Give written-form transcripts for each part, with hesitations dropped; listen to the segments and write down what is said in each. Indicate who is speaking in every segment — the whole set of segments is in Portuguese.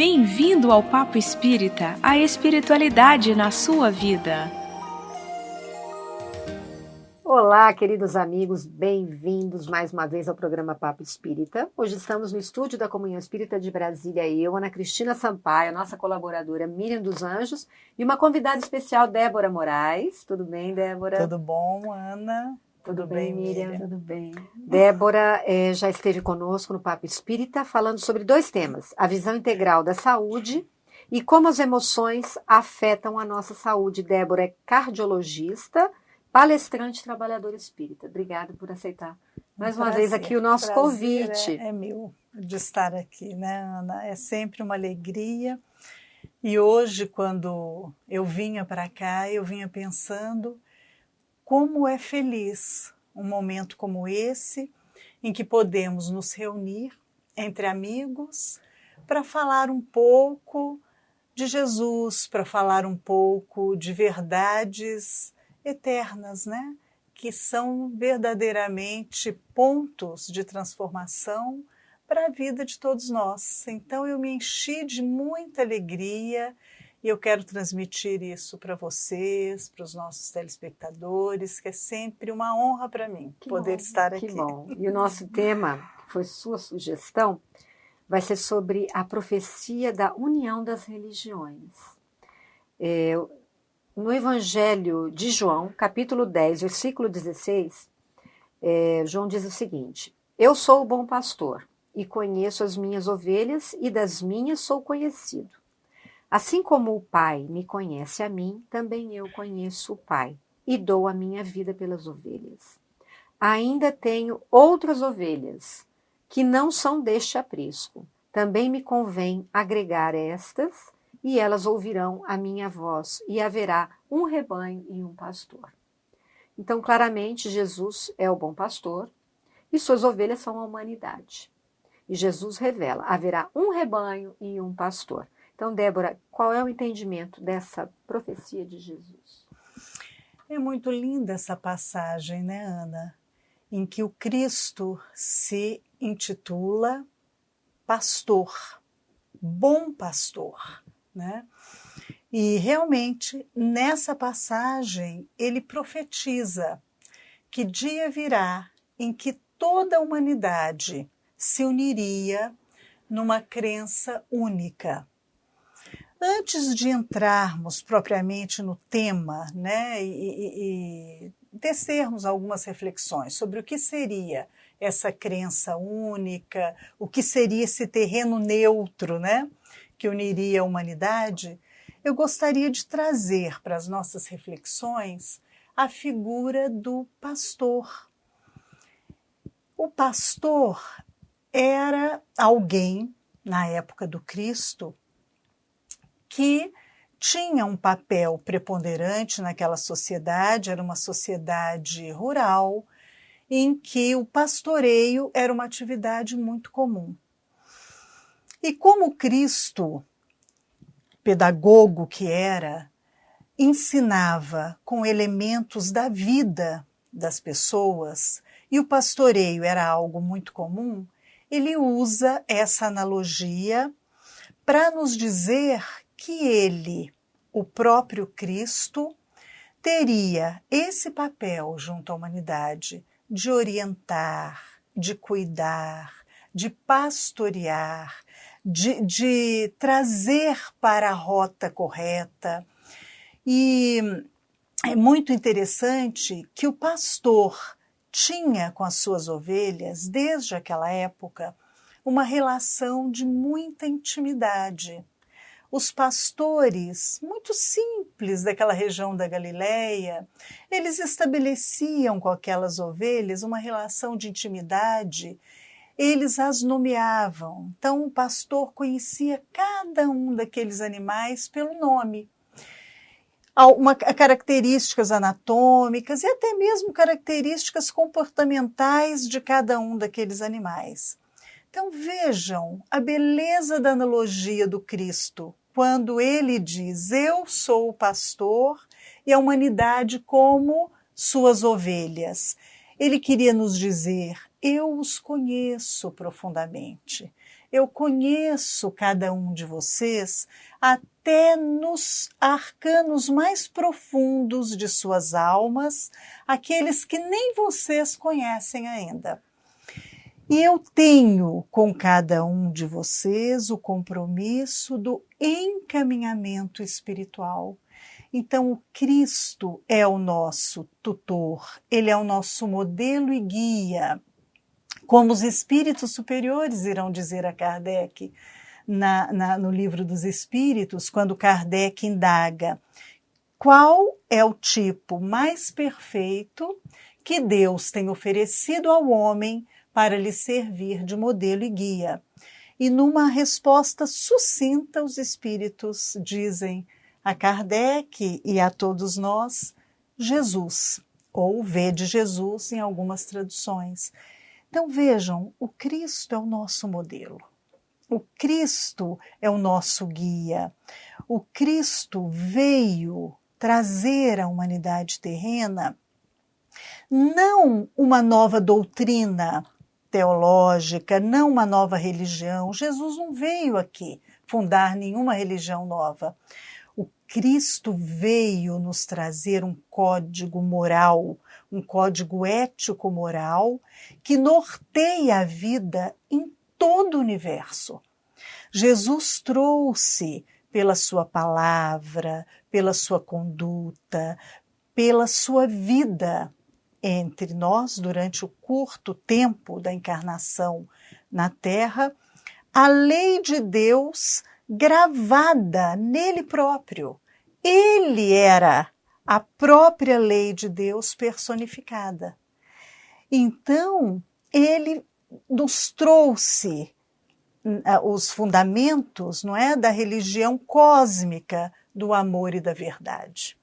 Speaker 1: Bem-vindo ao Papo Espírita, a espiritualidade na sua vida.
Speaker 2: Olá, queridos amigos, bem-vindos mais uma vez ao programa Papo Espírita. Hoje estamos no estúdio da Comunhão Espírita de Brasília, eu, Ana Cristina Sampaio, nossa colaboradora Miriam dos Anjos e uma convidada especial, Débora Moraes. Tudo bem, Débora?
Speaker 3: Tudo bom, Ana?
Speaker 2: Tudo bem, Miriam? Tudo bem. Débora já esteve conosco no Papo Espírita falando sobre dois temas, a visão integral da saúde e como as emoções afetam a nossa saúde. Débora é cardiologista, palestrante, trabalhadora espírita. Obrigada por aceitar mais uma vez aqui o nosso convite.
Speaker 3: É meu de estar aqui, né, Ana? É sempre uma alegria. E hoje, quando eu vinha para cá, eu vinha pensando como é feliz um momento como esse, em que podemos nos reunir entre amigos para falar um pouco de Jesus, para falar um pouco de verdades eternas, né? Que são verdadeiramente pontos de transformação para a vida de todos nós. Então eu me enchi de muita alegria e eu quero transmitir isso para vocês, para os nossos telespectadores, que é sempre uma honra para mim poder estar aqui.
Speaker 2: Que bom. E o nosso tema, que foi sua sugestão, vai ser sobre a profecia da união das religiões. No Evangelho de João, capítulo 10, versículo 16, João diz o seguinte: Eu sou o bom pastor e conheço as minhas ovelhas e das minhas sou conhecido. Assim como o Pai me conhece a mim, também eu conheço o Pai e dou a minha vida pelas ovelhas. Ainda tenho outras ovelhas que não são deste aprisco. Também me convém agregar estas e elas ouvirão a minha voz e haverá um rebanho e um pastor. Então, claramente, Jesus é o bom pastor e suas ovelhas são a humanidade. E Jesus revela, haverá um rebanho e um pastor. Então, Débora, qual é o entendimento dessa profecia de Jesus?
Speaker 3: É muito linda essa passagem, né, Ana? Em que o Cristo se intitula pastor, bom pastor, né? E realmente, nessa passagem, ele profetiza que dia virá em que toda a humanidade se uniria numa crença única. Antes de entrarmos propriamente no tema, né, e tecermos algumas reflexões sobre o que seria essa crença única, o que seria esse terreno neutro, né, que uniria a humanidade, eu gostaria de trazer para as nossas reflexões a figura do pastor. O pastor era alguém, na época do Cristo, que tinha um papel preponderante naquela sociedade, era uma sociedade rural, em que o pastoreio era uma atividade muito comum. E como Cristo, pedagogo que era, ensinava com elementos da vida das pessoas, e o pastoreio era algo muito comum, ele usa essa analogia para nos dizer que ele, o próprio Cristo, teria esse papel junto à humanidade de orientar, de cuidar, de pastorear, de trazer para a rota correta. E é muito interessante que o pastor tinha com as suas ovelhas, desde aquela época, uma relação de muita intimidade. Os pastores, muito simples daquela região da Galileia, eles estabeleciam com aquelas ovelhas uma relação de intimidade, eles as nomeavam. Então o pastor conhecia cada um daqueles animais pelo nome. Características anatômicas e até mesmo características comportamentais de cada um daqueles animais. Então vejam a beleza da analogia do Cristo, quando ele diz, eu sou o pastor e a humanidade como suas ovelhas. Ele queria nos dizer, eu os conheço profundamente, eu conheço cada um de vocês até nos arcanos mais profundos de suas almas, aqueles que nem vocês conhecem ainda. E eu tenho com cada um de vocês o compromisso do encaminhamento espiritual. Então, o Cristo é o nosso tutor, ele é o nosso modelo e guia, como os espíritos superiores irão dizer a Kardec no Livro dos Espíritos, quando Kardec indaga qual é o tipo mais perfeito que Deus tem oferecido ao homem para lhe servir de modelo e guia. E numa resposta sucinta, os espíritos dizem a Kardec e a todos nós, Jesus, ou vê de Jesus em algumas traduções. Então vejam, o Cristo é o nosso modelo, o Cristo é o nosso guia, o Cristo veio trazer à humanidade terrena não uma nova doutrina teológica, não uma nova religião. Jesus não veio aqui fundar nenhuma religião nova. O Cristo veio nos trazer um código moral, um código ético-moral que norteia a vida em todo o universo. Jesus trouxe pela sua palavra, pela sua conduta, pela sua vida entre nós durante o curto tempo da encarnação na Terra, a lei de Deus gravada nele próprio. Ele era a própria lei de Deus personificada. Então, ele nos trouxe os fundamentos, não é, da religião cósmica do amor e da verdade.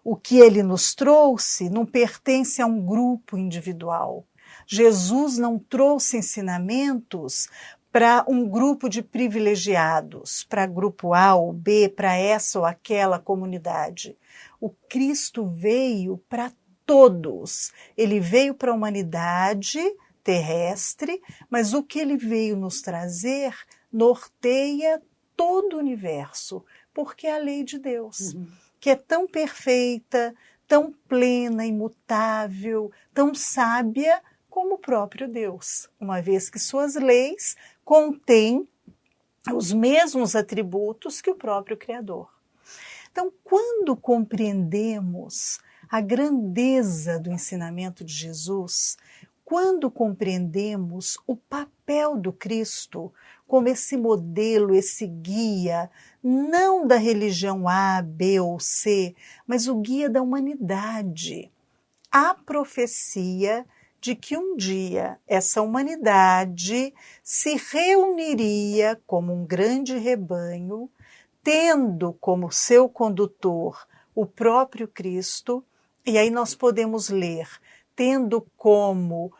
Speaker 3: O que ele nos trouxe não pertence a um grupo individual. Jesus não trouxe ensinamentos para um grupo de privilegiados, para grupo A ou B, para essa ou aquela comunidade. O Cristo veio para todos. Ele veio para a humanidade terrestre, mas o que ele veio nos trazer norteia todo o universo, porque é a lei de Deus. Que é tão perfeita, tão plena, imutável, tão sábia como o próprio Deus, uma vez que suas leis contêm os mesmos atributos que o próprio Criador. Então, quando compreendemos a grandeza do ensinamento de Jesus, quando compreendemos o papel do Cristo como esse modelo, esse guia, não da religião A, B ou C, mas o guia da humanidade. A profecia de que um dia essa humanidade se reuniria como um grande rebanho, tendo como seu condutor o próprio Cristo, e aí nós podemos ler, tendo como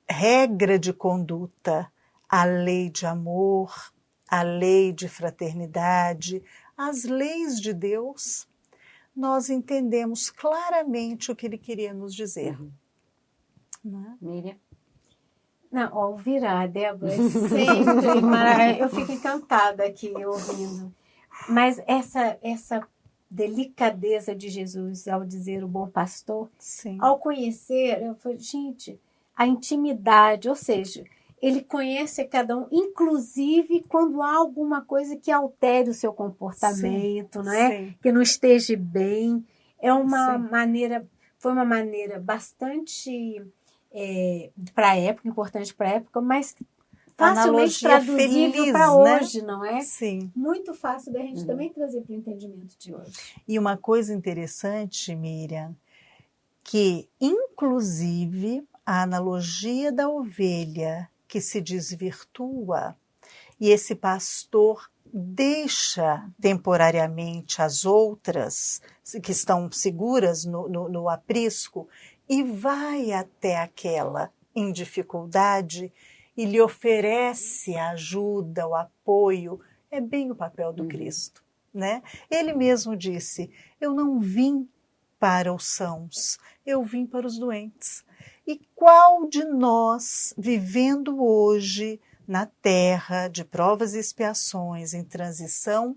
Speaker 3: regra de conduta a lei de amor, a lei de fraternidade, as leis de Deus, nós entendemos claramente o que ele queria nos dizer.
Speaker 2: Miriam?
Speaker 4: Não, ouvir a Débora é sempre maravilhoso. Eu fico encantada aqui ouvindo. Mas essa delicadeza de Jesus ao dizer o bom pastor,
Speaker 3: Sim.
Speaker 4: Ao conhecer, eu falei, gente, a intimidade, ou seja, ele conhece cada um, inclusive quando há alguma coisa que altere o seu comportamento, não é?
Speaker 3: Sim.
Speaker 4: Que não esteja bem. É uma
Speaker 3: Sim.
Speaker 4: maneira, foi uma maneira bastante para a época, importante para a época, mas facilmente traduzível para hoje, não é?
Speaker 3: Sim.
Speaker 4: Muito fácil da gente também trazer para o entendimento de hoje.
Speaker 3: E uma coisa interessante, Miriam, que inclusive a analogia da ovelha que se desvirtua e esse pastor deixa temporariamente as outras que estão seguras no aprisco e vai até aquela em dificuldade e lhe oferece a ajuda, o apoio. É bem o papel do Cristo, né? Ele mesmo disse, eu não vim para os sãos, eu vim para os doentes. E qual de nós, vivendo hoje na terra, de provas e expiações, em transição,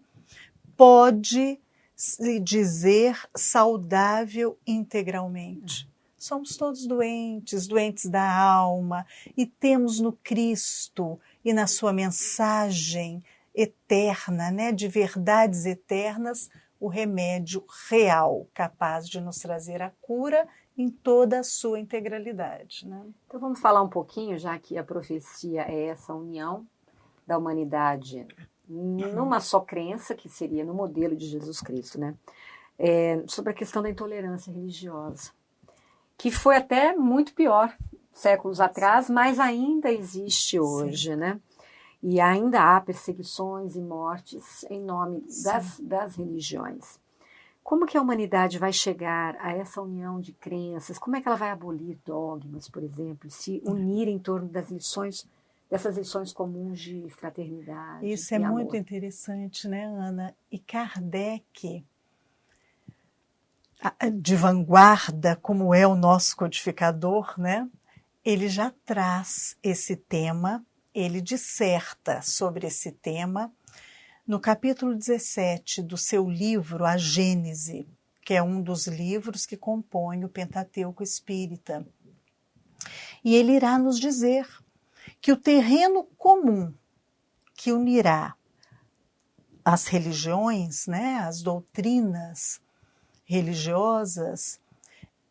Speaker 3: pode se dizer saudável integralmente. Somos todos doentes, doentes da alma, e temos no Cristo e na sua mensagem eterna, né, de verdades eternas, o remédio real, capaz de nos trazer a cura em toda a sua integralidade. Né?
Speaker 2: Então vamos falar um pouquinho, já que a profecia é essa união da humanidade numa só crença, que seria no modelo de Jesus Cristo, né? Sobre a questão da intolerância religiosa, que foi até muito pior séculos atrás, mas ainda existe hoje, né? E ainda há perseguições e mortes em nome das religiões. Como que a humanidade vai chegar a essa união de crenças? Como é que ela vai abolir dogmas, por exemplo, se unir em torno dessas lições comuns de fraternidade?
Speaker 3: Isso é muito interessante, né, Ana? E Kardec, de vanguarda, como é o nosso codificador, né? Ele já traz esse tema, ele disserta sobre esse tema no capítulo 17 do seu livro A Gênese, que é um dos livros que compõem o Pentateuco Espírita. E ele irá nos dizer que o terreno comum que unirá as religiões, né, as doutrinas religiosas,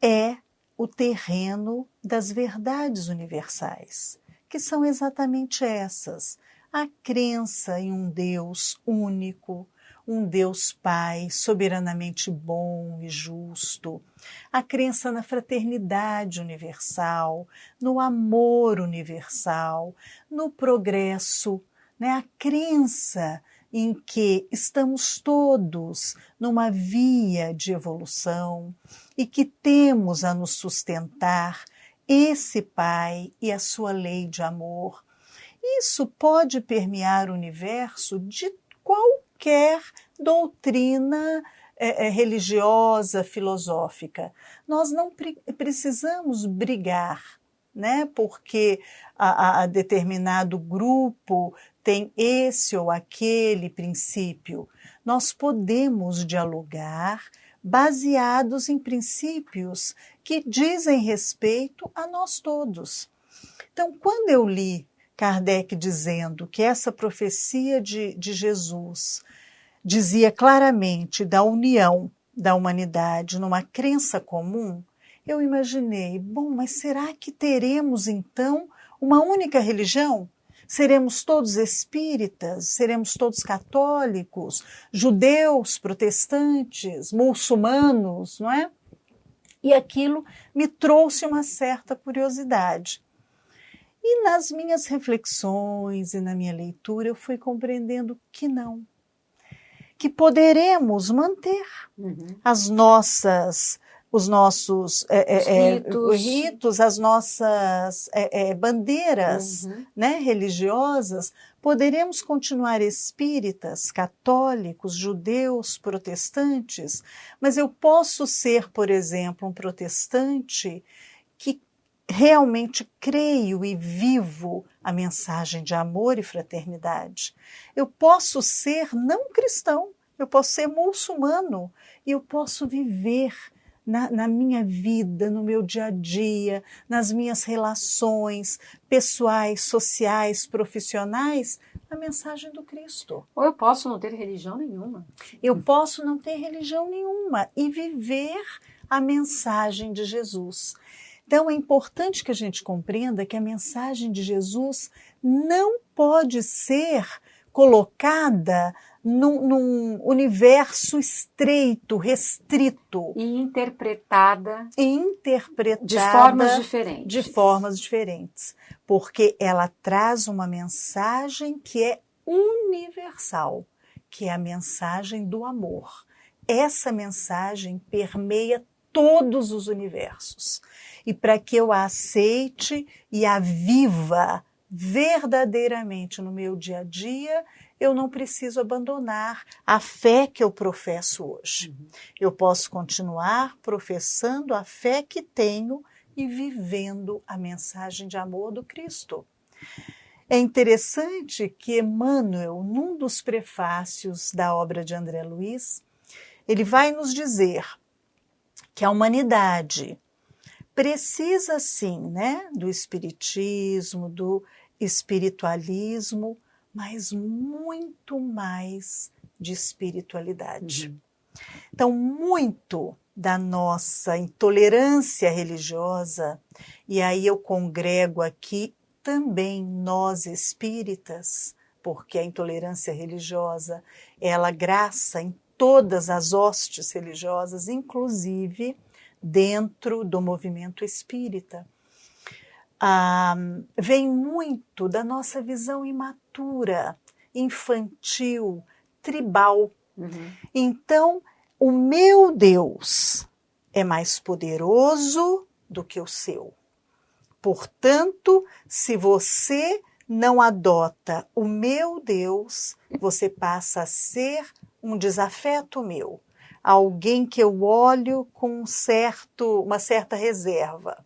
Speaker 3: é o terreno das verdades universais, que são exatamente essas: a crença em um Deus único, um Deus Pai soberanamente bom e justo, a crença na fraternidade universal, no amor universal, no progresso, né? A crença em que estamos todos numa via de evolução e que temos a nos sustentar esse Pai e a sua lei de amor. Isso pode permear o universo de qualquer doutrina religiosa, filosófica. Nós não precisamos brigar, né? Porque a determinado grupo tem esse ou aquele princípio. Nós podemos dialogar baseados em princípios que dizem respeito a nós todos. Então, quando eu li Kardec dizendo que essa profecia de Jesus dizia claramente da união da humanidade numa crença comum, eu imaginei, bom, mas será que teremos então uma única religião? Seremos todos espíritas? Seremos todos católicos? Judeus, protestantes, muçulmanos, não é? E aquilo me trouxe uma certa curiosidade. E nas minhas reflexões e na minha leitura eu fui compreendendo que não. Que poderemos manter os nossos ritos, as nossas bandeiras né, religiosas. Poderemos continuar espíritas, católicos, judeus, protestantes, mas eu posso ser, por exemplo, um protestante que realmente creio e vivo a mensagem de amor e fraternidade. Eu posso ser não cristão, eu posso ser muçulmano e eu posso viver na minha vida, no meu dia a dia, nas minhas relações pessoais, sociais, profissionais, a mensagem do Cristo.
Speaker 2: Ou eu posso não ter religião nenhuma.
Speaker 3: Eu posso não ter religião nenhuma e viver a mensagem de Jesus. Então, é importante que a gente compreenda que a mensagem de Jesus não pode ser colocada num universo estreito, restrito.
Speaker 2: E interpretada
Speaker 3: de formas diferentes. Porque ela traz uma mensagem que é universal, que é a mensagem do amor. Essa mensagem permeia todos os universos. E para que eu a aceite e a viva verdadeiramente no meu dia a dia, eu não preciso abandonar a fé que eu professo hoje. Eu posso continuar professando a fé que tenho e vivendo a mensagem de amor do Cristo. É interessante que Emmanuel, num dos prefácios da obra de André Luiz, ele vai nos dizer que a humanidade precisa sim, né, do espiritismo, do espiritualismo, mas muito mais de espiritualidade. Então, muito da nossa intolerância religiosa, e aí eu congrego aqui também nós espíritas, porque a intolerância religiosa, ela graça em todas as hostes religiosas, inclusive dentro do movimento espírita. Vem muito da nossa visão imatura, infantil, tribal. Então, o meu Deus é mais poderoso do que o seu. Portanto, se você não adota o meu Deus, você passa a ser um desafeto meu, alguém que eu olho com uma certa reserva.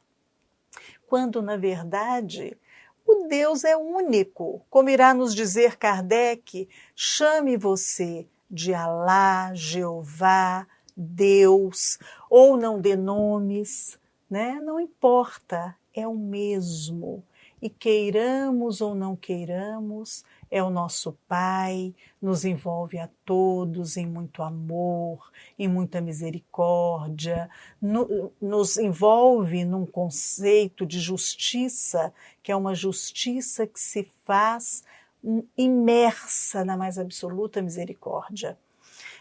Speaker 3: Quando, na verdade, o Deus é único. Como irá nos dizer Kardec, chame você de Alá, Jeová, Deus, ou não dê nomes, né? Não importa, é o mesmo. E queiramos ou não queiramos, é o nosso Pai, nos envolve a todos em muito amor, em muita misericórdia, nos envolve num conceito de justiça, que é uma justiça que se faz imersa na mais absoluta misericórdia.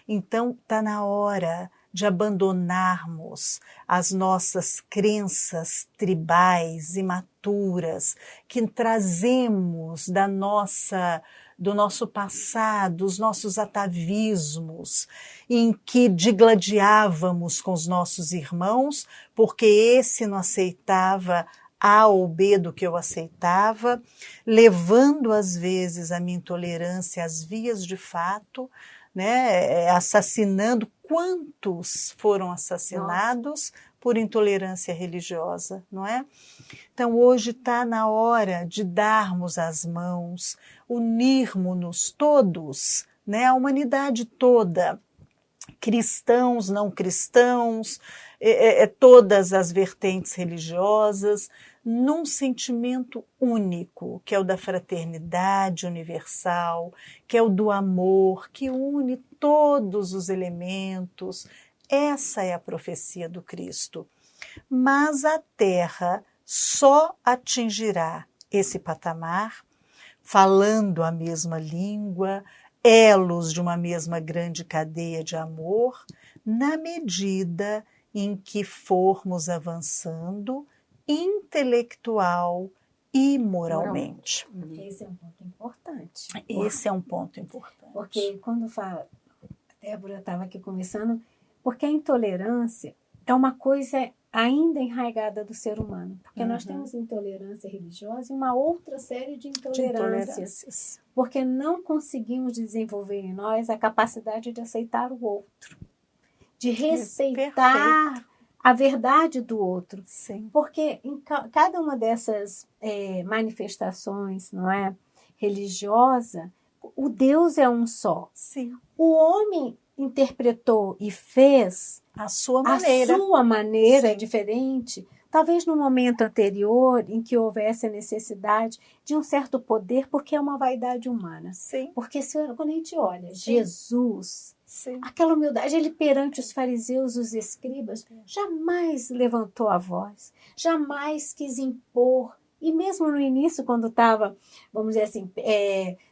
Speaker 3: Então, está na hora de abandonarmos as nossas crenças tribais, imaturas, que trazemos do nosso passado, os nossos atavismos, em que digladiávamos com os nossos irmãos, porque esse não aceitava A ou B do que eu aceitava, levando às vezes a minha intolerância às vias de fato, né, assassinando. Quantos foram assassinados por intolerância religiosa, não é? Então hoje está na hora de darmos as mãos, unirmos-nos todos, né, a humanidade toda, cristãos, não cristãos, todas as vertentes religiosas, num sentimento único, que é o da fraternidade universal, que é o do amor, que une todos os elementos. Essa é a profecia do Cristo. Mas a Terra só atingirá esse patamar falando a mesma língua, elos de uma mesma grande cadeia de amor, na medida em que formos avançando intelectual e moralmente.
Speaker 4: Esse é um ponto importante.
Speaker 3: Esse é um ponto importante.
Speaker 4: Porque quando fala, a Débora estava aqui conversando, porque a intolerância é uma coisa ainda enraizada do ser humano. Porque nós temos intolerância religiosa e uma outra série de intolerâncias. Porque não conseguimos desenvolver em nós a capacidade de aceitar o outro, de respeitar a verdade do outro.
Speaker 3: Sim.
Speaker 4: Porque em cada uma dessas manifestações, não é, religiosa, o Deus é um só.
Speaker 3: Sim.
Speaker 4: O homem interpretou e fez
Speaker 3: a sua maneira
Speaker 4: diferente, talvez no momento anterior em que houvesse a necessidade de um certo poder, porque é uma vaidade humana.
Speaker 3: Sim.
Speaker 4: Porque quando a gente olha Jesus,
Speaker 3: sim,
Speaker 4: aquela humildade, ele perante os fariseus, os escribas, jamais levantou a voz, jamais quis impor. E mesmo no início, quando estava, vamos dizer assim,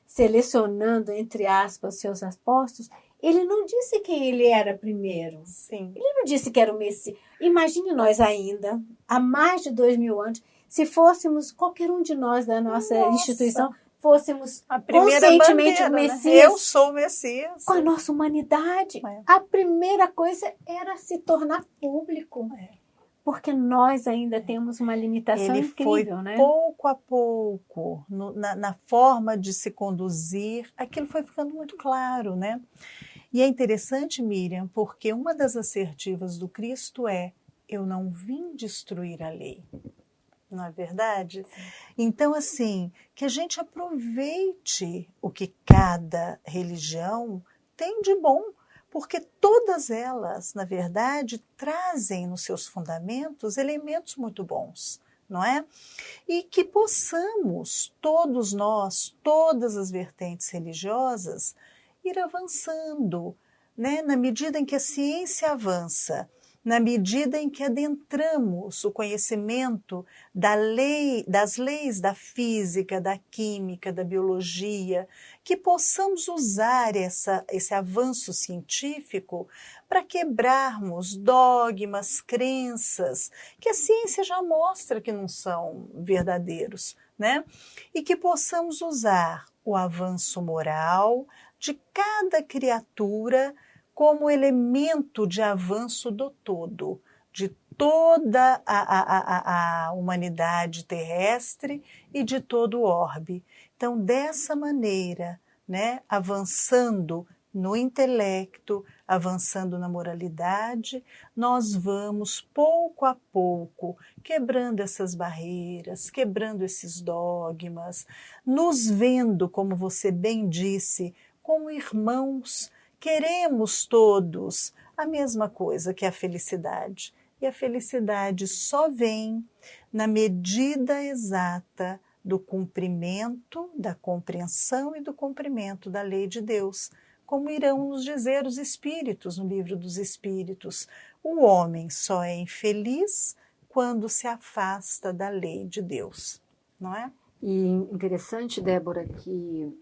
Speaker 4: selecionando, entre aspas, seus apóstolos, ele não disse quem ele era primeiro.
Speaker 3: Sim.
Speaker 4: Ele não disse que era o Messias. Imagine nós ainda, há mais de 2000 anos, se fôssemos, qualquer um de nós da nossa instituição, fôssemos conscientemente o Messias.
Speaker 3: Né? Eu sou o Messias.
Speaker 4: Com a nossa humanidade. A primeira coisa era se tornar público. Porque nós ainda temos uma limitação incrível, né?
Speaker 3: Pouco a pouco, na forma de se conduzir, aquilo foi ficando muito claro, né? E é interessante, Miriam, porque uma das assertivas do Cristo é: eu não vim destruir a lei, Não é verdade? Então, assim, que a gente aproveite o que cada religião tem de bom, porque todas elas, na verdade, trazem nos seus fundamentos elementos muito bons, não é? E que possamos, todos nós, todas as vertentes religiosas, ir avançando, né? Na medida em que a ciência avança, na medida em que adentramos o conhecimento das leis da física, da química, da biologia, que possamos usar esse avanço científico para quebrarmos dogmas, crenças, que a ciência já mostra que não são verdadeiros, né? E que possamos usar o avanço moral de cada criatura como elemento de avanço do todo, de toda a humanidade terrestre e de todo o orbe. Então, dessa maneira, né, avançando no intelecto, avançando na moralidade, nós vamos pouco a pouco quebrando essas barreiras, quebrando esses dogmas, nos vendo, como você bem disse, como irmãos. Queremos todos a mesma coisa, que é a felicidade. E a felicidade só vem na medida exata do cumprimento, da compreensão e do cumprimento da lei de Deus, como irão nos dizer os Espíritos no Livro dos Espíritos. O homem só é infeliz quando se afasta da lei de Deus, não é?
Speaker 2: E interessante, Débora, que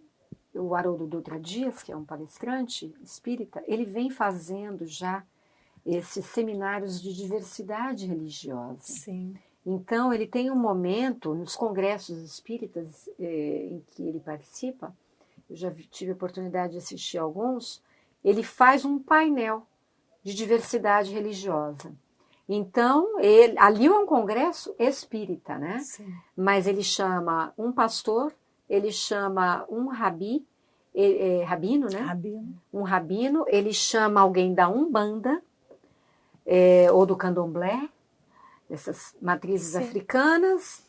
Speaker 2: o Haroldo Dutra Dias, que é um palestrante espírita, ele vem fazendo já esses seminários de diversidade religiosa.
Speaker 3: Sim.
Speaker 2: Então, ele tem um momento, nos congressos espíritas em que ele participa, eu já tive a oportunidade de assistir alguns, ele faz um painel de diversidade religiosa. Então, ali é um congresso espírita, né?
Speaker 3: Sim.
Speaker 2: Mas ele chama um pastor, ele chama um rabino, né?
Speaker 3: Rabino.
Speaker 2: Um rabino, ele chama alguém da Umbanda, ou do Candomblé, dessas matrizes
Speaker 3: Sim.
Speaker 2: africanas,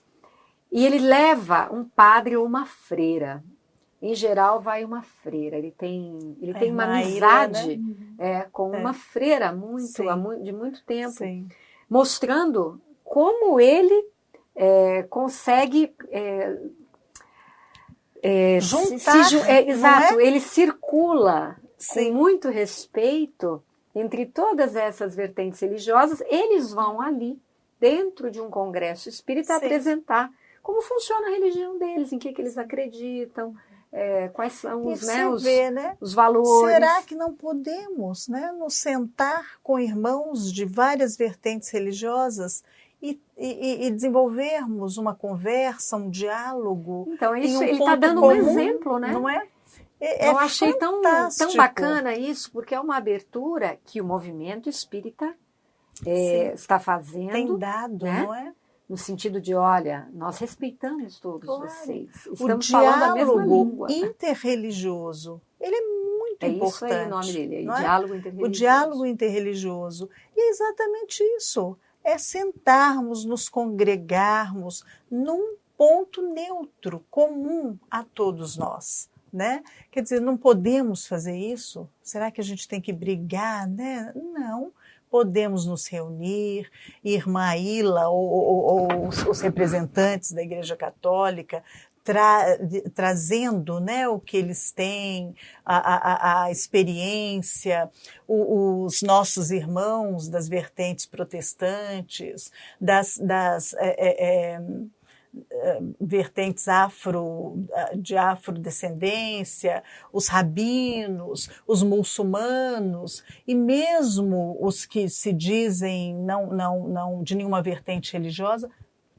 Speaker 2: e ele leva um padre ou uma freira. Em geral, vai uma freira. Ele tem uma amizade, né? Com uma freira de muito tempo,
Speaker 3: Sim.
Speaker 2: mostrando como ele consegue
Speaker 3: juntar.
Speaker 2: Exato, ele circula
Speaker 3: Sim.
Speaker 2: com muito respeito entre todas essas vertentes religiosas. Eles vão ali, dentro de um congresso espírita,
Speaker 3: Sim.
Speaker 2: apresentar como funciona a religião deles, em que eles acreditam, quais são os valores.
Speaker 3: Será que não podemos, né, nos sentar com irmãos de várias vertentes religiosas e desenvolvermos uma conversa, um diálogo?
Speaker 2: Então, isso,
Speaker 3: um
Speaker 2: ele está dando
Speaker 3: comum,
Speaker 2: um exemplo, né?
Speaker 3: Não é?
Speaker 2: Eu achei tão
Speaker 3: fantástico.
Speaker 2: bacana isso, porque é uma abertura que o movimento espírita está fazendo.
Speaker 3: Tem dado,
Speaker 2: né?
Speaker 3: não é?
Speaker 2: No sentido de, olha, nós respeitamos todos vocês.
Speaker 3: O
Speaker 2: Estamos falando a mesma
Speaker 3: diálogo
Speaker 2: língua.
Speaker 3: interreligioso, ele é muito importante.
Speaker 2: Isso aí o nome dele,
Speaker 3: não é?
Speaker 2: diálogo interreligioso.
Speaker 3: O diálogo interreligioso. E é exatamente isso. É sentarmos, nos congregarmos num ponto neutro, comum a todos nós. Né? Quer dizer, não podemos fazer isso? Será que a gente tem que brigar? Né? Não. Podemos nos reunir, Irmã Ila ou os representantes da Igreja Católica trazendo, né, o que eles têm, a experiência, os nossos irmãos das vertentes protestantes, das vertentes de afrodescendência, os rabinos, os muçulmanos e mesmo os que se dizem não de nenhuma vertente religiosa,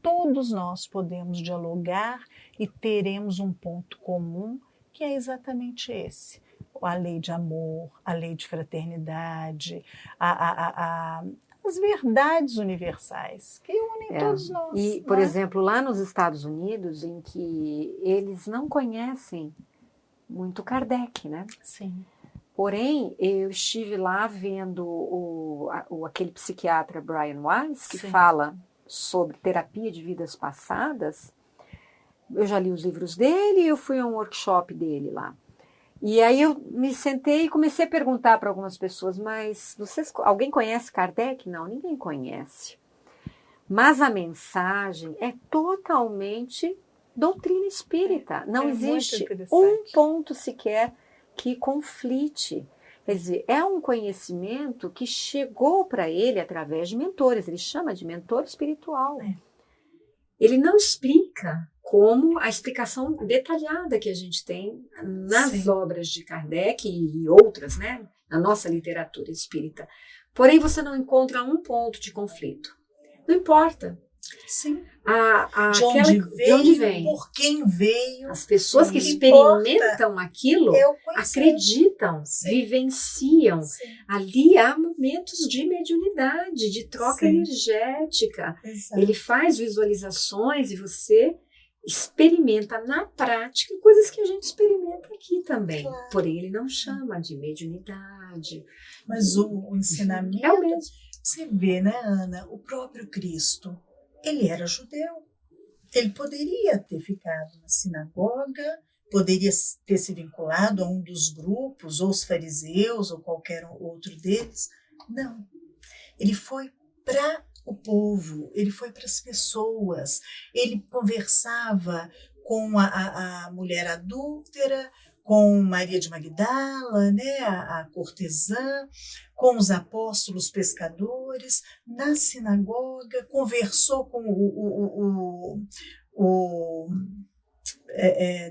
Speaker 3: todos nós podemos dialogar e teremos um ponto comum que é exatamente esse. A lei de amor, a lei de fraternidade, as verdades universais que unem todos nós.
Speaker 2: E, por exemplo, lá nos Estados Unidos, em que eles não conhecem muito Kardec, né?
Speaker 3: Sim.
Speaker 2: Porém, eu estive lá vendo aquele psiquiatra Brian Weiss, que
Speaker 3: Sim.
Speaker 2: fala sobre terapia de vidas passadas, eu já li os livros dele e eu fui a um workshop dele lá. E aí eu me sentei e comecei a perguntar para algumas pessoas, mas alguém conhece Kardec? Não, ninguém conhece. Mas a mensagem é totalmente doutrina espírita. Não existe um ponto sequer que conflite. Quer dizer, é um conhecimento que chegou para ele através de mentores. Ele chama de mentor espiritual. Ele não explica como a explicação detalhada que a gente tem nas obras de Kardec e outras, né, na nossa literatura espírita. Porém, você não encontra um ponto de conflito. Não importa.
Speaker 3: Sim.
Speaker 2: De onde vem,
Speaker 3: por quem veio.
Speaker 2: As pessoas que experimentam aquilo acreditam, vivenciam. Ali há momentos de mediunidade, de troca energética.
Speaker 3: Exato.
Speaker 2: Ele faz visualizações e você experimenta na prática coisas que a gente experimenta aqui também.
Speaker 3: Claro.
Speaker 2: Porém, ele não chama de mediunidade.
Speaker 3: Mas o ensinamento
Speaker 2: é o mesmo.
Speaker 3: Você vê, né, Ana? O próprio Cristo, ele era judeu. Ele poderia ter ficado na sinagoga, poderia ter se vinculado a um dos grupos, ou os fariseus, ou qualquer outro deles. Não. Ele foi para o povo, ele foi para as pessoas. Ele conversava com a mulher adúltera, com Maria de Magdala, né, a cortesã, com os apóstolos pescadores, na sinagoga, conversou com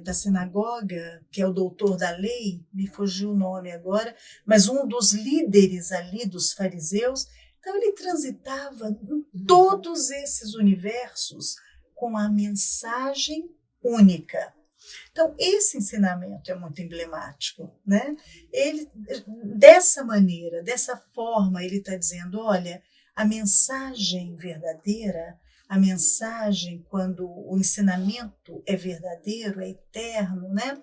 Speaker 3: da sinagoga, que é o doutor da lei, me fugiu o nome agora, mas um dos líderes ali dos fariseus. Então ele transitava em todos esses universos com a mensagem única. Então, esse ensinamento é muito emblemático, né? Ele, dessa maneira, dessa forma, ele está dizendo, olha, a mensagem verdadeira, a mensagem quando o ensinamento é verdadeiro, é eterno, né?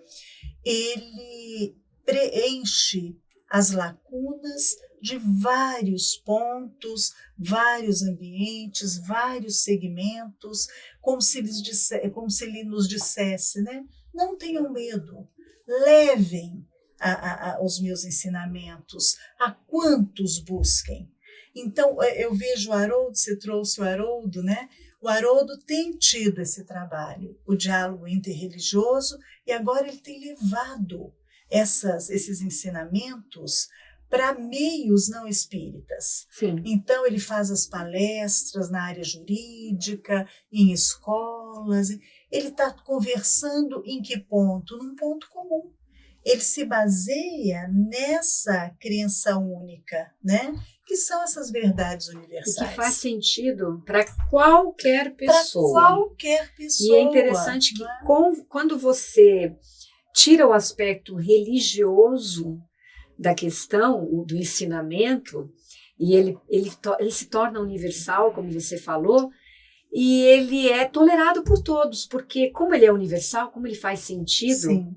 Speaker 3: Ele preenche as lacunas de vários pontos, vários ambientes, vários segmentos, como se ele nos dissesse, né? Não tenham medo, levem os meus ensinamentos a quantos busquem. Então, eu vejo o Haroldo, você trouxe o Haroldo, né? O Haroldo tem tido esse trabalho, o diálogo interreligioso, e agora ele tem levado esses ensinamentos para meios não espíritas.
Speaker 2: Sim.
Speaker 3: Então, ele faz as palestras na área jurídica, em escolas. Ele está conversando em que ponto? Num ponto comum. Ele se baseia nessa crença única, né? Que são essas verdades universais.
Speaker 2: E que faz sentido para qualquer pessoa.
Speaker 3: Para qualquer pessoa.
Speaker 2: E é interessante que quando você tira o aspecto religioso da questão, do ensinamento, e ele se torna universal, como você falou, e ele é tolerado por todos, porque como ele é universal, como ele faz sentido,
Speaker 3: Sim.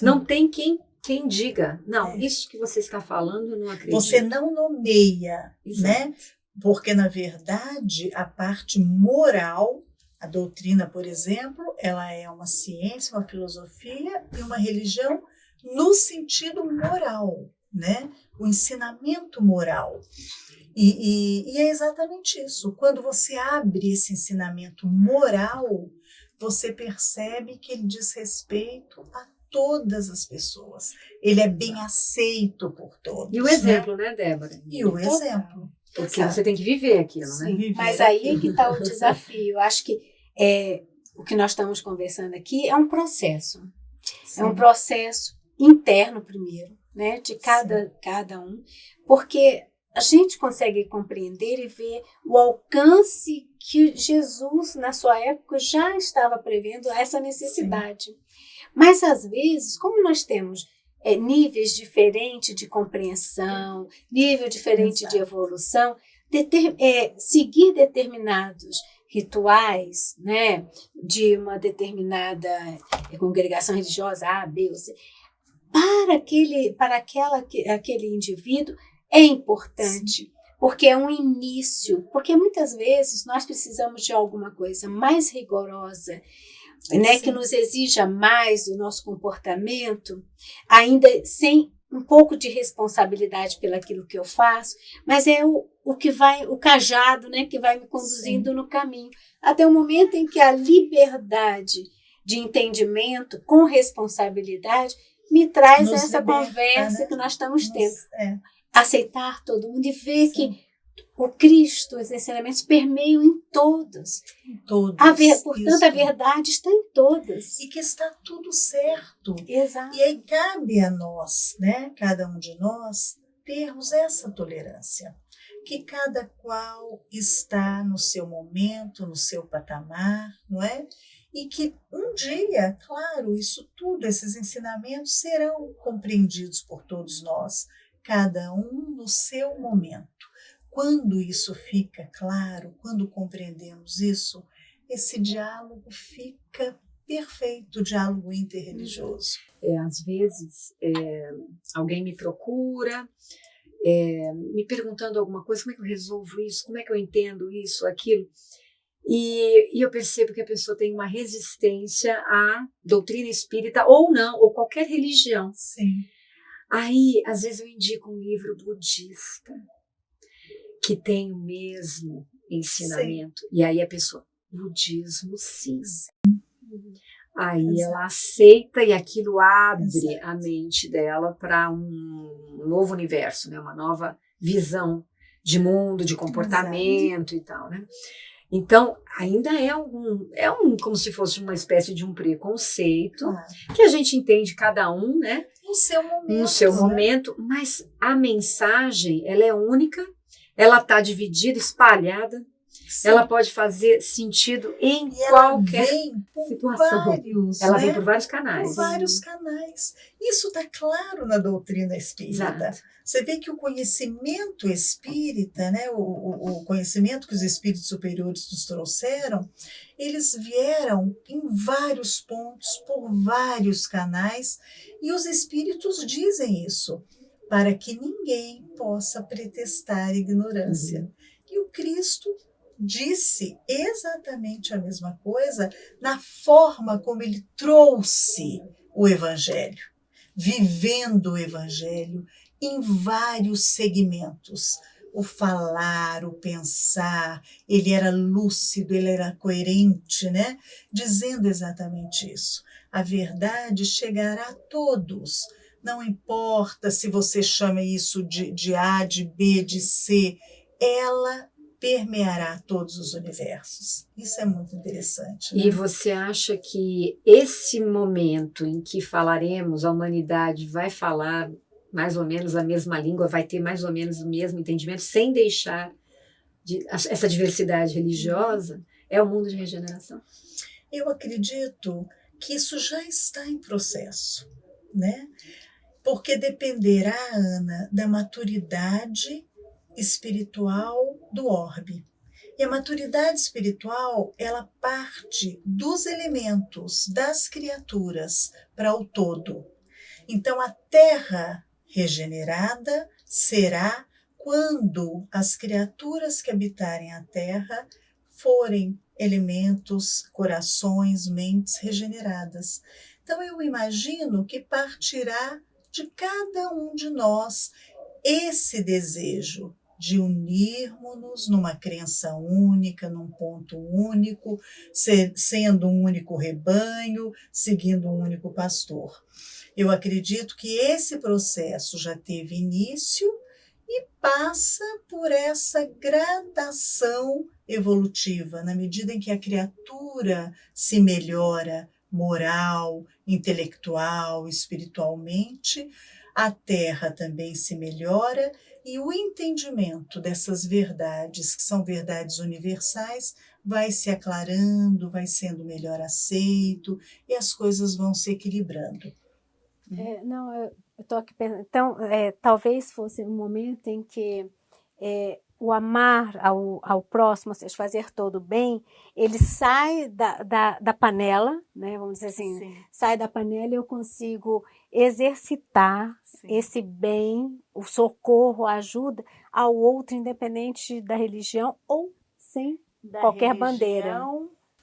Speaker 2: não tem quem diga, não, isso que você está falando, eu não acredito.
Speaker 3: Você não nomeia,
Speaker 2: Exato.
Speaker 3: Né? Porque, na verdade, a parte moral, a doutrina, por exemplo, ela é uma ciência, uma filosofia e uma religião no sentido moral, né? O ensinamento moral. E é exatamente isso. Quando você abre esse ensinamento moral, você percebe que ele diz respeito a todas as pessoas. Ele é bem aceito por todos.
Speaker 2: E o exemplo, né, Débora?
Speaker 3: E o exemplo.
Speaker 2: Porque você tem que viver aquilo, né?
Speaker 4: Sim, mas aí é que está o desafio. Eu acho que o que nós estamos conversando aqui é um processo.
Speaker 3: Sim.
Speaker 4: É um processo interno primeiro, né, de cada um, porque a gente consegue compreender e ver o alcance que Jesus, na sua época, já estava prevendo essa necessidade. Sim. Mas, às vezes, como nós temos níveis diferentes de compreensão, nível diferente de evolução, seguir determinados rituais, né, de uma determinada congregação religiosa A, B ou C, para aquele indivíduo é importante. Sim. porque é um início, porque muitas vezes nós precisamos de alguma coisa mais rigorosa, né, que nos exija mais do nosso comportamento, ainda sem um pouco de responsabilidade pelaquilo que eu faço, mas é o que vai, o cajado, né, que vai me conduzindo no caminho, até o momento em que a liberdade de entendimento com responsabilidade me traz
Speaker 3: Nos
Speaker 4: essa
Speaker 3: liberta,
Speaker 4: conversa,
Speaker 3: né?
Speaker 4: que nós estamos tendo.
Speaker 3: É.
Speaker 4: Aceitar todo mundo e ver
Speaker 3: Sim.
Speaker 4: que o Cristo, os ensinamentos permeiam em todos.
Speaker 3: Todos.
Speaker 4: Portanto,
Speaker 3: isso.
Speaker 4: a verdade está em todas.
Speaker 3: E que está tudo certo.
Speaker 4: Exato.
Speaker 3: E aí cabe a nós, né, cada um de nós, termos essa tolerância. Que cada qual está no seu momento, no seu patamar, não é? E que um dia, claro, isso tudo, esses ensinamentos serão compreendidos por todos nós, cada um no seu momento. Quando isso fica claro, quando compreendemos isso, esse diálogo fica perfeito, o diálogo interreligioso.
Speaker 2: Às vezes, alguém me procura, me perguntando alguma coisa, como é que eu resolvo isso, como é que eu entendo isso, aquilo. E eu percebo que a pessoa tem uma resistência à doutrina espírita, ou não, ou qualquer religião.
Speaker 3: Sim.
Speaker 2: Aí, às vezes, eu indico um livro budista que tem o mesmo ensinamento. Sim. E aí a pessoa, budismo, sim. Aí Exato. Ela aceita e aquilo abre Exato. A mente dela para um novo universo, né? Uma nova visão de mundo, de comportamento Exato. E tal, né? Então, ainda como se fosse uma espécie de um preconceito, que a gente entende cada um, né?
Speaker 3: No seu
Speaker 2: momento, mas a mensagem, ela é única, ela está dividida, espalhada, Sim. Ela pode fazer sentido em qualquer situação. Ela vem por vários canais.
Speaker 3: Por vários canais. Isso está claro na doutrina espírita.
Speaker 2: Exato.
Speaker 3: Você vê que o conhecimento espírita, né, o conhecimento que os espíritos superiores nos trouxeram, eles vieram em vários pontos, por vários canais, e os espíritos dizem isso, para que ninguém possa pretextar ignorância. Uhum. E o Cristo disse exatamente a mesma coisa na forma como ele trouxe o Evangelho, vivendo o Evangelho em vários segmentos. O falar, o pensar, ele era lúcido, ele era coerente, né? Dizendo exatamente isso. A verdade chegará a todos. Não importa se você chama isso de A, de B, de C, ela permeará todos os universos. Isso é muito interessante. Né?
Speaker 2: E você acha que esse momento em que falaremos, a humanidade vai falar mais ou menos a mesma língua, vai ter mais ou menos o mesmo entendimento, sem deixar essa diversidade religiosa, é o mundo de regeneração?
Speaker 3: Eu acredito que isso já está em processo, né? Porque dependerá, Ana, da maturidade espiritual do orbe. E a maturidade espiritual, ela parte dos elementos, das criaturas, para o todo. Então, a Terra regenerada será quando as criaturas que habitarem a Terra forem elementos, corações, mentes regeneradas. Então, eu imagino que partirá de cada um de nós esse desejo de unirmos-nos numa crença única, num ponto único, sendo um único rebanho, seguindo um único pastor. Eu acredito que esse processo já teve início e passa por essa gradação evolutiva, na medida em que a criatura se melhora moral, intelectual, espiritualmente, a Terra também se melhora e o entendimento dessas verdades, que são verdades universais, vai se aclarando, vai sendo melhor aceito e as coisas vão se equilibrando.
Speaker 4: Eu estou aqui pensando. Então, talvez fosse um momento em que o amar ao próximo, ou seja, fazer todo o bem, ele sai da panela, né? Vamos dizer assim,
Speaker 3: Sim.
Speaker 4: sai da panela e eu consigo exercitar
Speaker 3: Sim.
Speaker 4: esse bem, o socorro, a ajuda ao outro, independente da religião ou sem qualquer bandeira.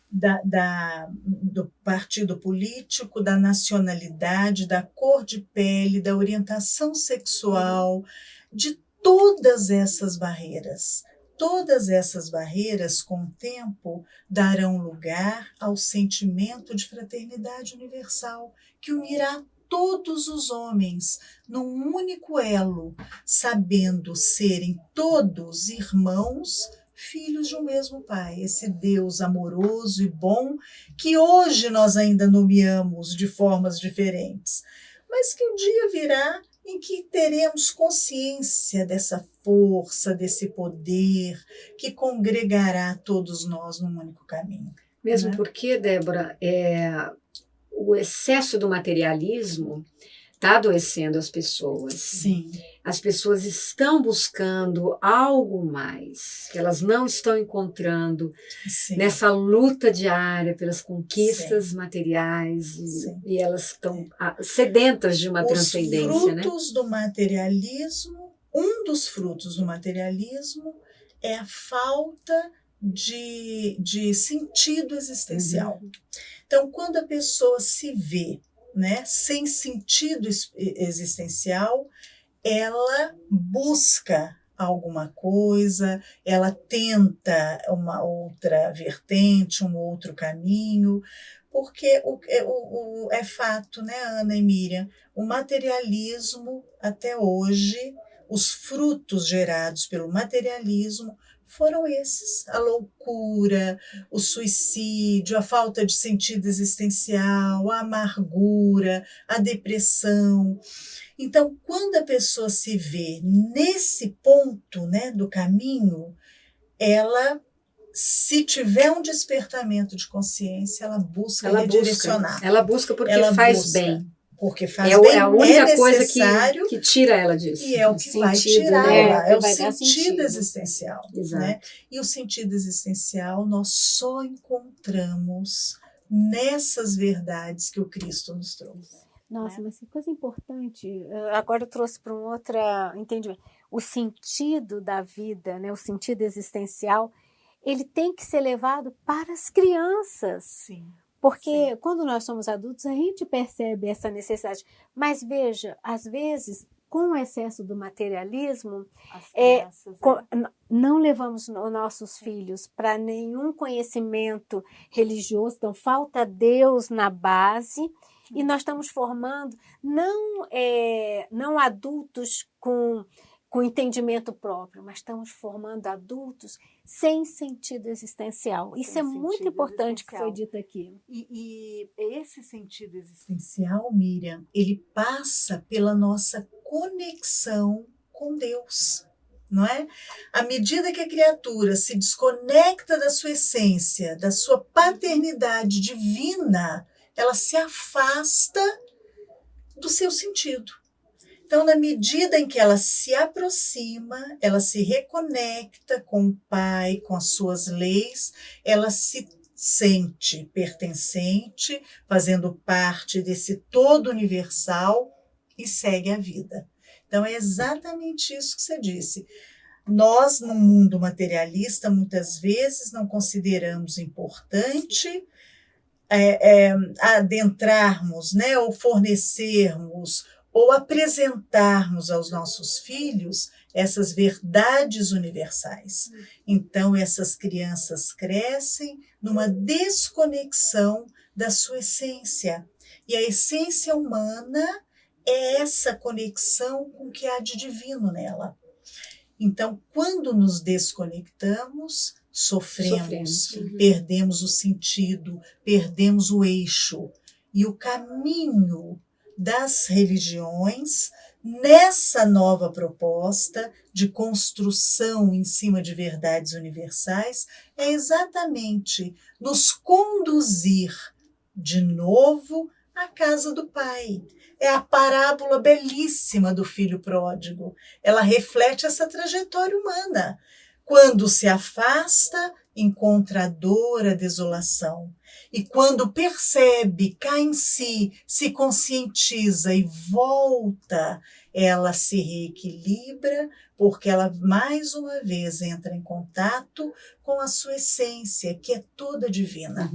Speaker 3: Do partido político, da nacionalidade, da cor de pele, da orientação sexual, de todas essas barreiras. Todas essas barreiras, com o tempo, darão lugar ao sentimento de fraternidade universal, que unirá todos os homens num único elo, sabendo serem todos irmãos, filhos de um mesmo Pai, esse Deus amoroso e bom que hoje nós ainda nomeamos de formas diferentes, mas que um dia virá em que teremos consciência dessa força, desse poder que congregará todos nós num único caminho.
Speaker 2: Mesmo
Speaker 3: né?
Speaker 2: porque, Débora, o excesso do materialismo está adoecendo as pessoas.
Speaker 3: Sim.
Speaker 2: As pessoas estão buscando algo mais, que elas não estão encontrando
Speaker 3: Sim.
Speaker 2: nessa luta diária pelas conquistas
Speaker 3: Sim.
Speaker 2: materiais,
Speaker 3: Sim.
Speaker 2: e elas estão sedentas de uma transcendência.
Speaker 3: Os frutos do materialismo, um dos frutos do materialismo é a falta de sentido existencial. Então, quando a pessoa se vê, né, sem sentido existencial, ela busca alguma coisa, ela tenta uma outra vertente, um outro caminho, porque é fato, né, Ana e Miriam, o materialismo até hoje, os frutos gerados pelo materialismo foram esses: a loucura, o suicídio, a falta de sentido existencial, a amargura, a depressão. Então, quando a pessoa se vê nesse ponto, né, do caminho, ela, se tiver um despertamento de consciência, ela busca redirecionar.
Speaker 2: Ela busca porque
Speaker 3: ela
Speaker 2: faz
Speaker 3: busca,
Speaker 2: bem.
Speaker 3: Porque faz bem,
Speaker 2: é a única coisa
Speaker 3: necessário,
Speaker 2: que tira ela disso.
Speaker 3: E é o que vai tirar
Speaker 4: né?
Speaker 3: ela, é o
Speaker 4: Vai dar
Speaker 3: sentido existencial.
Speaker 2: Exato.
Speaker 3: Né? E o sentido existencial nós só encontramos nessas verdades que o Cristo nos trouxe.
Speaker 4: Nossa, mas que coisa importante. Agora eu trouxe para um outro entendimento. O sentido da vida, né? O sentido existencial, ele tem que ser levado para as crianças.
Speaker 3: Sim.
Speaker 4: Porque quando nós somos adultos, a gente percebe essa necessidade. Mas veja, às vezes, com o excesso do materialismo, não levamos os nossos filhos para nenhum conhecimento religioso, então falta Deus na base, e nós estamos formando não adultos com entendimento próprio, mas estamos formando adultos sem sentido existencial. Isso é muito importante que foi dito aqui.
Speaker 3: E esse sentido existencial, Miriam, ele passa pela nossa conexão com Deus, não é? À medida que a criatura se desconecta da sua essência, da sua paternidade divina, ela se afasta do seu sentido. Então, na medida em que ela se aproxima, ela se reconecta com o Pai, com as suas leis, ela se sente pertencente, fazendo parte desse todo universal e segue a vida. Então, é exatamente isso que você disse. Nós, no mundo materialista, muitas vezes não consideramos importante adentrarmos, né, ou fornecermos ou apresentarmos aos nossos filhos essas verdades universais. Então, essas crianças crescem numa desconexão da sua essência. E a essência humana é essa conexão com o que há de divino nela. Então, quando nos desconectamos, sofremos. Perdemos o sentido, perdemos o eixo. E o caminho das religiões, nessa nova proposta de construção em cima de verdades universais, é exatamente nos conduzir de novo à casa do Pai. É a parábola belíssima do filho pródigo. Ela reflete essa trajetória humana. Quando se afasta, encontra a dor, a desolação. E quando percebe, cai em si, se conscientiza e volta, ela se reequilibra, porque ela mais uma vez entra em contato com a sua essência, que é toda divina.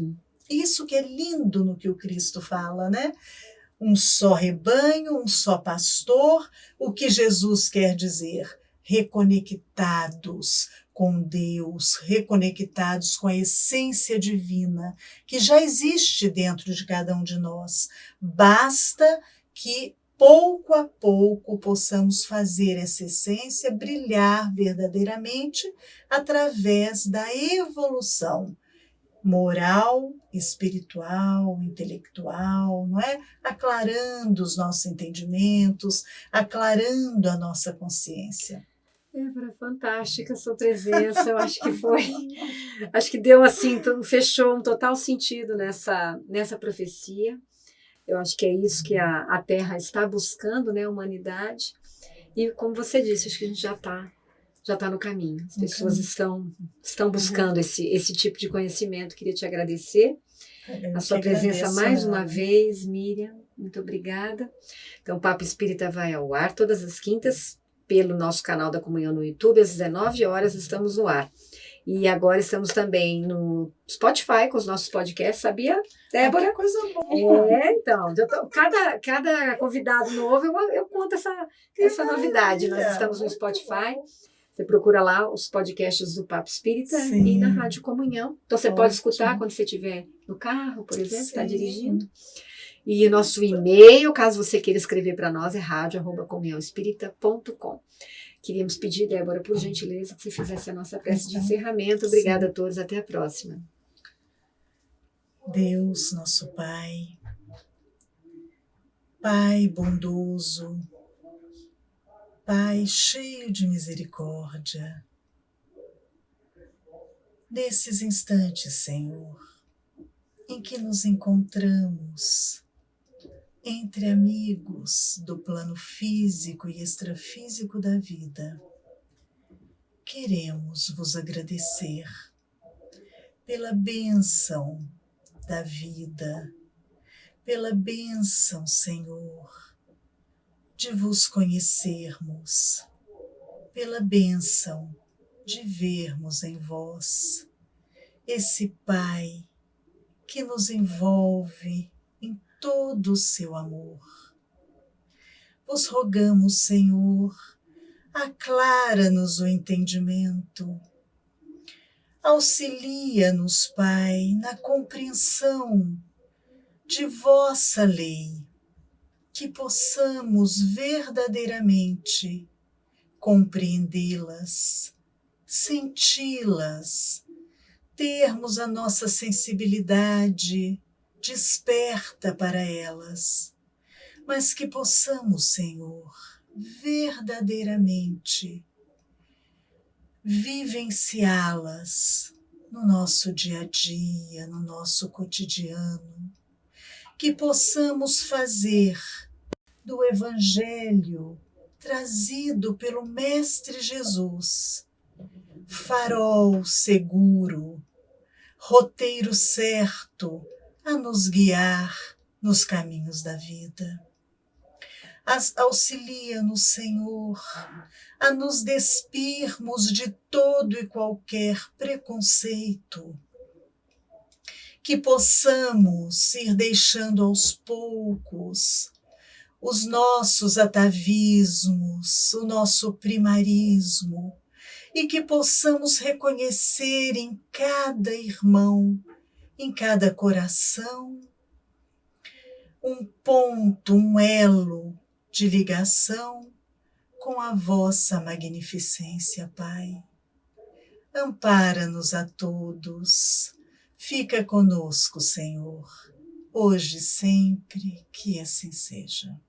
Speaker 3: Isso que é lindo no que o Cristo fala, né? Um só rebanho, um só pastor. O que Jesus quer dizer? Reconectados com Deus, reconectados com a essência divina que já existe dentro de cada um de nós. Basta que pouco a pouco possamos fazer essa essência brilhar verdadeiramente através da evolução moral, espiritual, intelectual, não é? Aclarando os nossos entendimentos, aclarando a nossa consciência.
Speaker 2: Débora, fantástica a sua presença, eu acho que foi, acho que deu assim, fechou um total sentido nessa profecia. Eu acho que é isso que a Terra está buscando, né, a humanidade. E como você disse, acho que a gente já está no caminho. As pessoas estão buscando esse tipo de conhecimento. Queria te agradecer a sua presença mais uma vez, Miriam. Muito obrigada. Então, o Papo Espírita vai ao ar todas as quintas pelo nosso canal da Comunhão no YouTube. Às 19 horas estamos no ar. E agora estamos também no Spotify com os nossos podcasts, sabia, Débora?
Speaker 3: Que coisa boa!
Speaker 2: Então, cada convidado novo eu conto essa novidade. Nós estamos no Spotify. Você procura lá os podcasts do Papo Espírita e na Rádio Comunhão. Então você pode escutar quando você estiver no carro, por exemplo, está dirigindo. E o nosso e-mail, caso você queira escrever para nós, é radio@comunhãoespírita.com. Queríamos pedir, Débora, por gentileza, que você fizesse a nossa prece de encerramento. Obrigada a todos, até a próxima.
Speaker 3: Deus, nosso Pai, Pai bondoso, Pai cheio de misericórdia, nesses instantes, Senhor, em que nos encontramos entre amigos do plano físico e extrafísico da vida, queremos vos agradecer pela bênção da vida, pela bênção, Senhor, de vos conhecermos, pela bênção de vermos em vós esse Pai que nos envolve em todo o seu amor. Vos rogamos, Senhor, aclara-nos o entendimento, auxilia-nos, Pai, na compreensão de vossa lei, que possamos verdadeiramente compreendê-las, senti-las, termos a nossa sensibilidade desperta para elas, mas que possamos, Senhor, verdadeiramente vivenciá-las no nosso dia a dia, no nosso cotidiano, que possamos fazer do Evangelho trazido pelo Mestre Jesus farol seguro, roteiro certo a nos guiar nos caminhos da vida. Auxilia-nos, Senhor, a nos despirmos de todo e qualquer preconceito, que possamos ir deixando aos poucos os nossos atavismos, o nosso primarismo, e que possamos reconhecer em cada irmão, em cada coração, um ponto, um elo de ligação com a vossa magnificência, Pai. Ampara-nos a todos, fica conosco, Senhor, hoje e sempre, que assim seja.